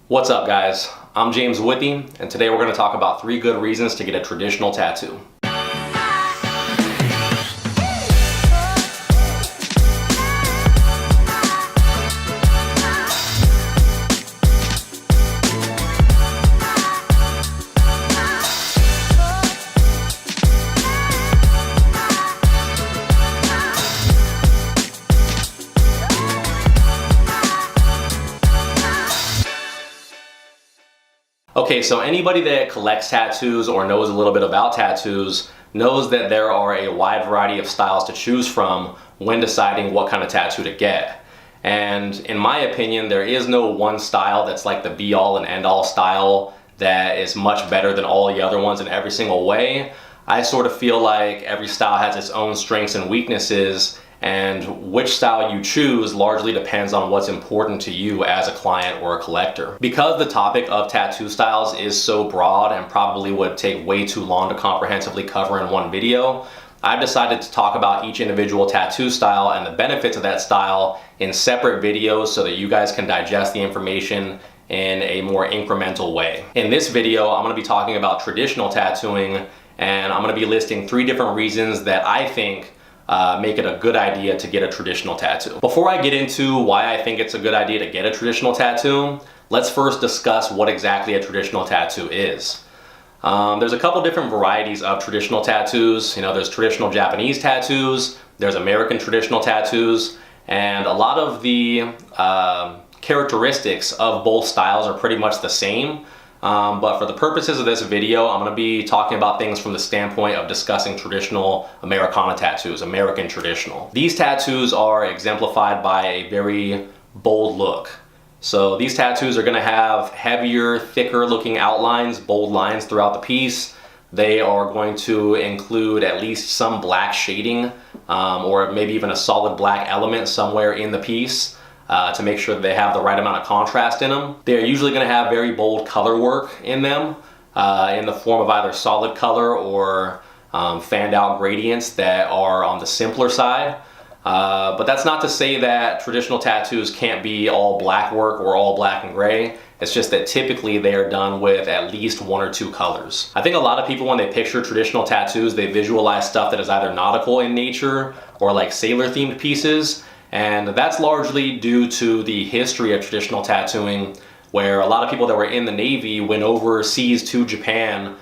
What's up, guys? I'm James Withy, and today we're going to talk about 3 good reasons to get a traditional tattoo. Okay, so anybody that collects tattoos or knows a little bit about tattoos knows that there are a wide variety of styles to choose from when deciding what kind of tattoo to get. And in my opinion, there is no one style that's like the be-all and end-all style that is much better than all the other ones in every single way. I sort of feel like every style has its own strengths and weaknesses, and which style you choose largely depends on what's important to you as a client or a collector. Because the topic of tattoo styles is so broad and probably would take way too long to comprehensively cover in one video, I've decided to talk about each individual tattoo style and the benefits of that style in separate videos so that you guys can digest the information in a more incremental way. In this video, I'm going to be talking about traditional tattooing, and I'm going to be listing 3 different reasons that I think make it a good idea to get a traditional tattoo. Before I get into why I think it's a good idea to get a traditional tattoo, let's first discuss what exactly a traditional tattoo is. There's a couple different varieties of traditional tattoos. You know, there's traditional Japanese tattoos, there's American traditional tattoos, and a lot of the characteristics of both styles are pretty much the same. But for the purposes of this video, I'm going to be talking about things from the standpoint of discussing traditional Americana tattoos, American traditional. These tattoos are exemplified by a very bold look. So these tattoos are going to have heavier, thicker looking outlines, bold lines throughout the piece. They are going to include at least some black shading, or maybe even a solid black element somewhere in the piece. To make sure that they have the right amount of contrast in them. They're usually going to have very bold color work in them, in the form of either solid color or fanned out gradients that are on the simpler side. But that's not to say that traditional tattoos can't be all black work or all black and gray. It's just that typically they are done with at least 1 or 2 colors. I think a lot of people, when they picture traditional tattoos, they visualize stuff that is either nautical in nature or like sailor themed pieces. And that's largely due to the history of traditional tattooing, where a lot of people that were in the Navy went overseas to Japan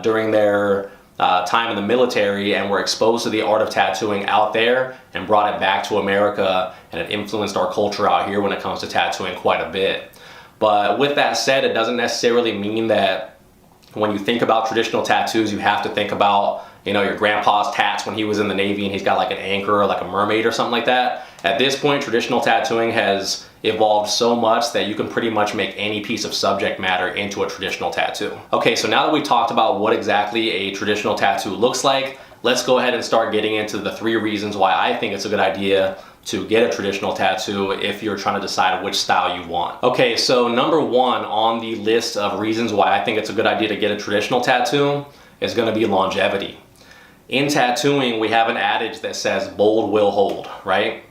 during their time in the military and were exposed to the art of tattooing out there and brought it back to America, and it influenced our culture out here when it comes to tattooing quite a bit. But with that said, it doesn't necessarily mean that when you think about traditional tattoos, you have to think about, you know, your grandpa's tats when he was in the Navy and he's got like an anchor or like a mermaid or something like that. At this point, traditional tattooing has evolved so much that you can pretty much make any piece of subject matter into a traditional tattoo. Okay, so now that we talked about what exactly a traditional tattoo looks like, let's go ahead and start getting into the 3 reasons why I think it's a good idea to get a traditional tattoo if you're trying to decide which style you want. Okay, so number 1 on the list of reasons why I think it's a good idea to get a traditional tattoo is going to be longevity. In tattooing, we have an adage that says bold will hold, right?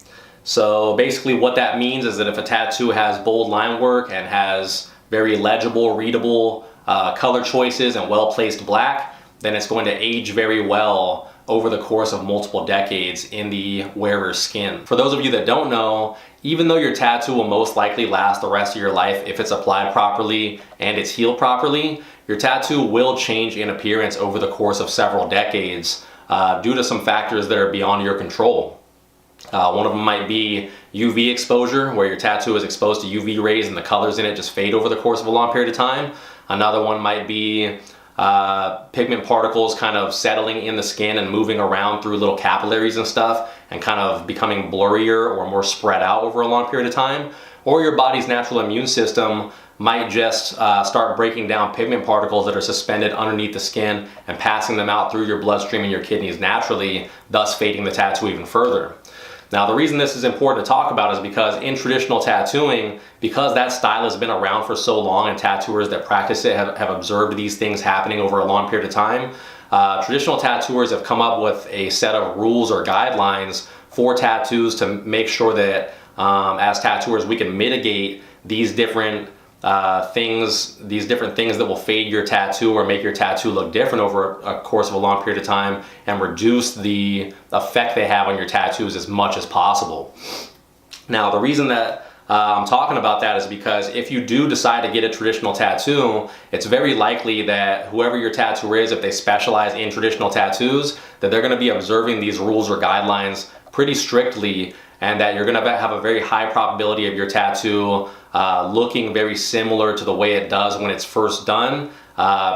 So basically what that means is that if a tattoo has bold line work and has very legible, readable color choices and well-placed black, then it's going to age very well over the course of multiple decades in the wearer's skin. For those of you that don't know, even though your tattoo will most likely last the rest of your life if it's applied properly and it's healed properly, your tattoo will change in appearance over the course of several decades due to some factors that are beyond your control. One of them might be UV exposure, where your tattoo is exposed to UV rays and the colors in it just fade over the course of a long period of time. Another one might be pigment particles kind of settling in the skin and moving around through little capillaries and stuff and kind of becoming blurrier or more spread out over a long period of time. Or your body's natural immune system might just start breaking down pigment particles that are suspended underneath the skin and passing them out through your bloodstream and your kidneys naturally, thus fading the tattoo even further. Now, the reason this is important to talk about is because in traditional tattooing, because that style has been around for so long and tattooers that practice it have observed these things happening over a long period of time, traditional tattooers have come up with a set of rules or guidelines for tattoos to make sure that as tattooers we can mitigate these different these different things that will fade your tattoo or make your tattoo look different over a course of a long period of time, and reduce the effect they have on your tattoos as much as possible. Now, the reason that I'm talking about that is because if you do decide to get a traditional tattoo, it's very likely that whoever your tattooer is, if they specialize in traditional tattoos, that they're going to be observing these rules or guidelines pretty strictly, and that you're going to have a very high probability of your tattoo looking very similar to the way it does when it's first done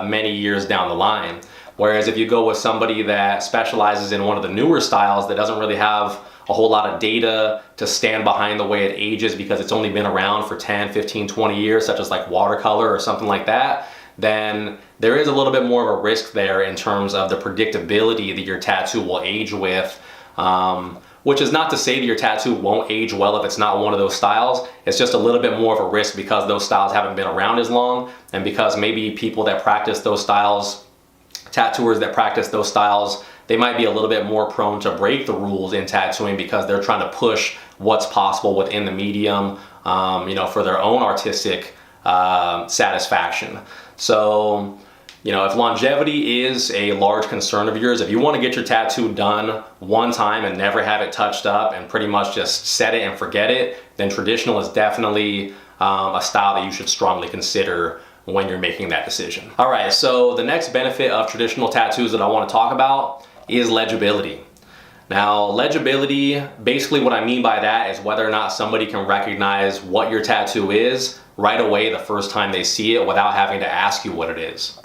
many years down the line. Whereas if you go with somebody that specializes in one of the newer styles that doesn't really have a whole lot of data to stand behind the way it ages because it's only been around for 10, 15, 20 years, such as like watercolor or something like that, then there is a little bit more of a risk there in terms of the predictability that your tattoo will age with. Which is not to say that your tattoo won't age well if it's not one of those styles. It's just a little bit more of a risk because those styles haven't been around as long, and because maybe people that practice those styles, tattooers that practice those styles, they might be a little bit more prone to break the rules in tattooing because they're trying to push what's possible within the medium, for their own artistic satisfaction. So, if longevity is a large concern of yours, if you want to get your tattoo done one time and never have it touched up and pretty much just set it and forget it, then traditional is definitely a style that you should strongly consider when you're making that decision. All right, so the next benefit of traditional tattoos that I want to talk about is legibility. Now, legibility, basically what I mean by that is whether or not somebody can recognize what your tattoo is right away the first time they see it without having to ask you what it is.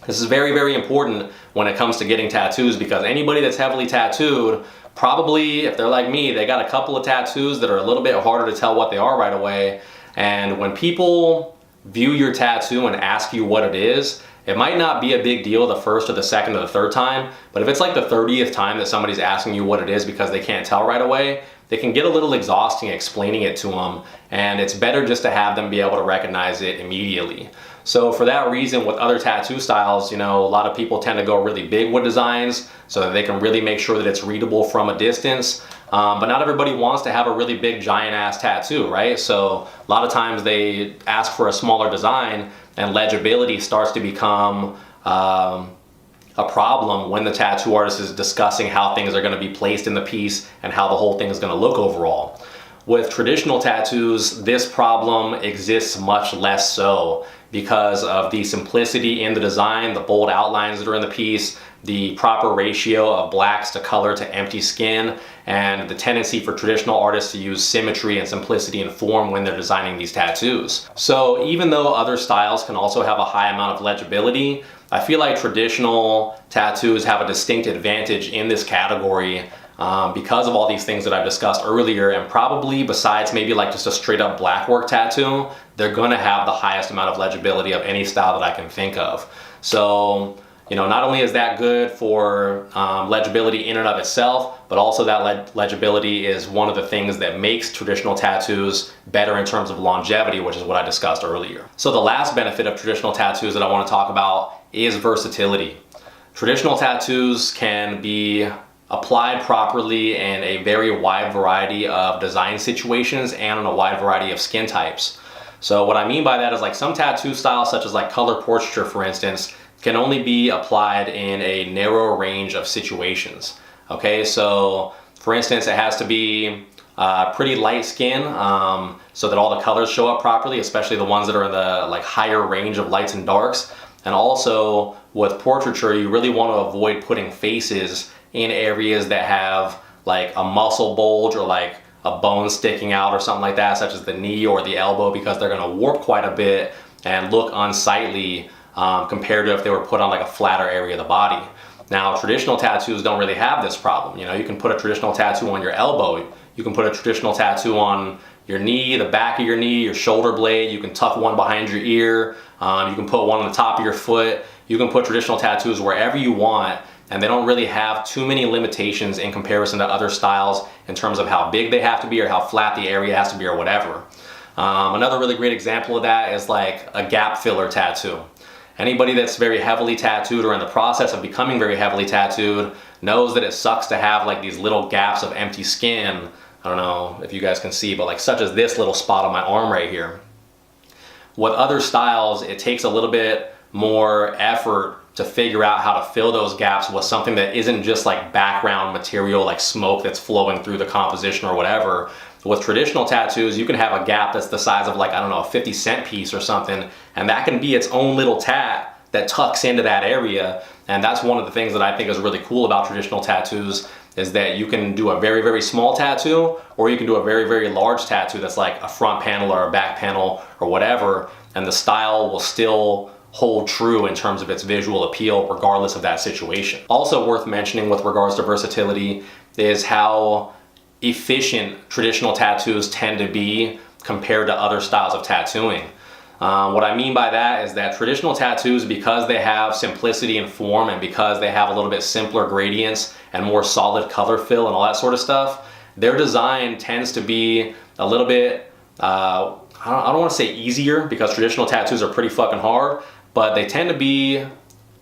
This is very, very important when it comes to getting tattoos, because anybody that's heavily tattooed, probably, if they're like me, they got a couple of tattoos that are a little bit harder to tell what they are right away. And when people view your tattoo and ask you what it is, it might not be a big deal the first or the second or the third time, but if it's like the 30th time that somebody's asking you what it is because they can't tell right away, they can get a little exhausting explaining it to them, and it's better just to have them be able to recognize it immediately. So for that reason, with other tattoo styles, a lot of people tend to go really big with designs so that they can really make sure that it's readable from a distance. But not everybody wants to have a really big giant ass tattoo, right? So a lot of times they ask for a smaller design, and legibility starts to become a problem when the tattoo artist is discussing how things are going to be placed in the piece and how the whole thing is going to look overall. With traditional tattoos, this problem exists much less so because of the simplicity in the design, the bold outlines that are in the piece, the proper ratio of blacks to color to empty skin, and the tendency for traditional artists to use symmetry and simplicity in form when they're designing these tattoos. So even though other styles can also have a high amount of legibility, I feel like traditional tattoos have a distinct advantage in this category because of all these things that I've discussed earlier, and probably besides maybe like just a straight up black work tattoo, they're gonna have the highest amount of legibility of any style that I can think of. So, not only is that good for legibility in and of itself, but also that legibility is one of the things that makes traditional tattoos better in terms of longevity, which is what I discussed earlier. So the last benefit of traditional tattoos that I want to talk about is versatility. Traditional tattoos can be applied properly in a very wide variety of design situations and on a wide variety of skin types. So what I mean by that is like some tattoo styles, such as like color portraiture, for instance, can only be applied in a narrow range of situations. Okay, so for instance, it has to be pretty light skin so that all the colors show up properly, especially the ones that are in the like higher range of lights and darks. And also with portraiture, you really want to avoid putting faces in areas that have like a muscle bulge or like a bone sticking out or something like that, such as the knee or the elbow, because they're going to warp quite a bit and look unsightly compared to if they were put on like a flatter area of the body. Now, traditional tattoos don't really have this problem. You can put a traditional tattoo on your elbow, you can put a traditional tattoo on your knee, the back of your knee, your shoulder blade, you can tuck one behind your ear, you can put one on the top of your foot, you can put traditional tattoos wherever you want, and they don't really have too many limitations in comparison to other styles in terms of how big they have to be or how flat the area has to be or whatever. Another really great example of that is like a gap filler tattoo. Anybody that's very heavily tattooed or in the process of becoming very heavily tattooed knows that it sucks to have like these little gaps of empty skin. I don't know if you guys can see, but like such as this little spot on my arm right here. with other styles, it takes a little bit more effort to figure out how to fill those gaps with something that isn't just like background material, like smoke that's flowing through the composition or whatever. With traditional tattoos, you can have a gap that's the size of like, I don't know, a 50-cent piece or something, and that can be its own little tat that tucks into that area. And that's one of the things that I think is really cool about traditional tattoos, is that you can do a very, very small tattoo, or you can do a very, very large tattoo that's like a front panel or a back panel or whatever, and the style will still hold true in terms of its visual appeal regardless of that situation. Also worth mentioning with regards to versatility is how efficient traditional tattoos tend to be compared to other styles of tattooing. What I mean by that is that traditional tattoos, because they have simplicity in form and because they have a little bit simpler gradients and more solid color fill and all that sort of stuff, their design tends to be a little bit, I don't want to say easier, because traditional tattoos are pretty fucking hard, but they tend to be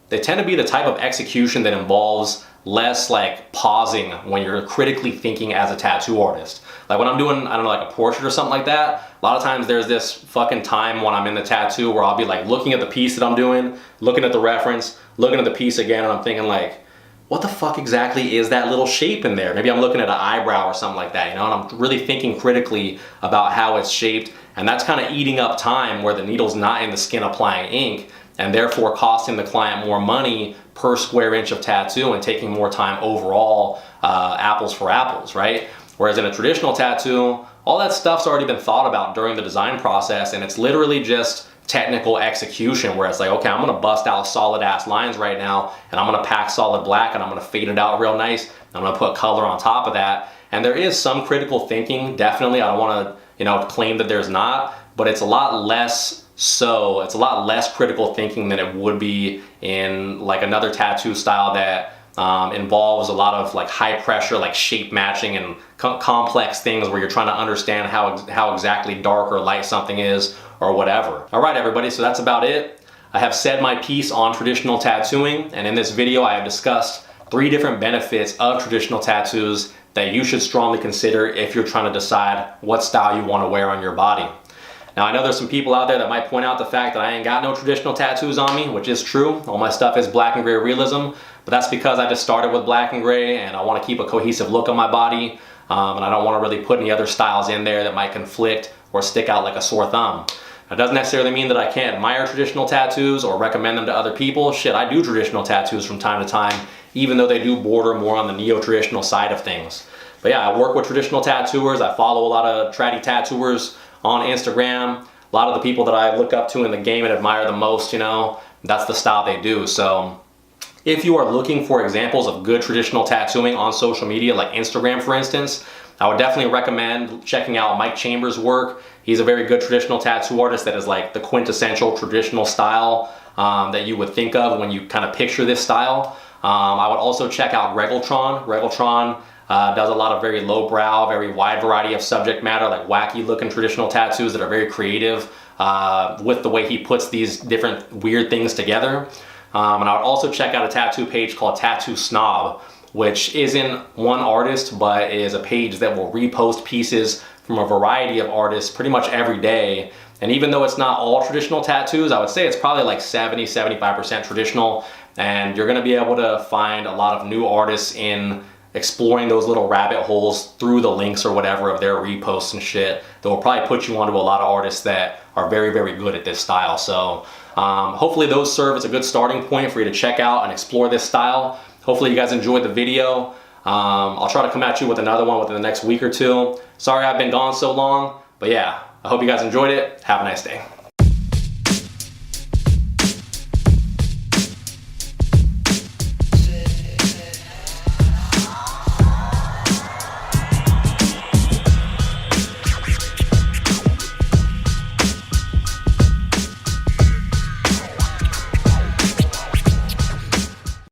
the type of execution that involves less like pausing when you're critically thinking as a tattoo artist. Like when I'm doing, I don't know, like a portrait or something like that, a lot of times there's this fucking time when I'm in the tattoo where I'll be like looking at the piece that I'm doing, looking at the reference, looking at the piece again, and I'm thinking like, what the fuck exactly is that little shape in there? Maybe I'm looking at an eyebrow or something like that, you know, and I'm really thinking critically about how it's shaped, and that's kind of eating up time where the needle's not in the skin applying ink, and therefore costing the client more money per square inch of tattoo and taking more time overall, apples for apples, right? Whereas in a traditional tattoo, all that stuff's already been thought about during the design process, and it's literally just technical execution where it's like, okay, I'm gonna bust out solid ass lines right now, and I'm gonna pack solid black, and I'm gonna fade it out real nice, and I'm gonna put color on top of that. And there is some critical thinking, definitely. I don't wanna, you know, claim that there's not, but it's a lot less it's a lot less critical thinking than it would be in like another tattoo style that involves a lot of like high pressure, like shape matching and complex things where you're trying to understand how exactly dark or light something is or whatever. All right, everybody, so that's about it. I have said my piece on traditional tattooing, and in this video I have discussed 3 different benefits of traditional tattoos that you should strongly consider if you're trying to decide what style you want to wear on your body. Now, I know there's some people out there that might point out the fact that I ain't got no traditional tattoos on me, which is true. All my stuff is black and gray realism, but that's because I just started with black and gray and I want to keep a cohesive look on my body, and I don't want to really put any other styles in there that might conflict or stick out like a sore thumb. That doesn't necessarily mean that I can't admire traditional tattoos or recommend them to other people. Shit, I do traditional tattoos from time to time, even though they do border more on the neo-traditional side of things. But yeah, I work with traditional tattooers. I follow a lot of traddy tattooers on Instagram. A lot of the people that I look up to in the game and admire the most, you know, that's the style they do. So if you are looking for examples of good traditional tattooing on social media, like Instagram for instance, I would definitely recommend checking out Mike Chambers' work. He's a very good traditional tattoo artist that is like the quintessential traditional style that you would think of when you kind of picture this style. I would also check out Regeltron. Regeltron does a lot of very lowbrow, very wide variety of subject matter, like wacky looking traditional tattoos that are very creative with the way he puts these different weird things together. And I would also check out a tattoo page called Tattoo Snob, which isn't one artist, but is a page that will repost pieces from a variety of artists pretty much every day. And even though it's not all traditional tattoos, I would say it's probably like 70-75% traditional. And you're gonna be able to find a lot of new artists in exploring those little rabbit holes through the links or whatever of their reposts and shit that will probably put you onto a lot of artists that are very, very good at this style. So hopefully those serve as a good starting point for you to check out and explore this style. Hopefully you guys enjoyed the video. I'll try to come at you with another one within the next week or two. Sorry I've been gone so long, but yeah, I hope you guys enjoyed it. Have a nice day.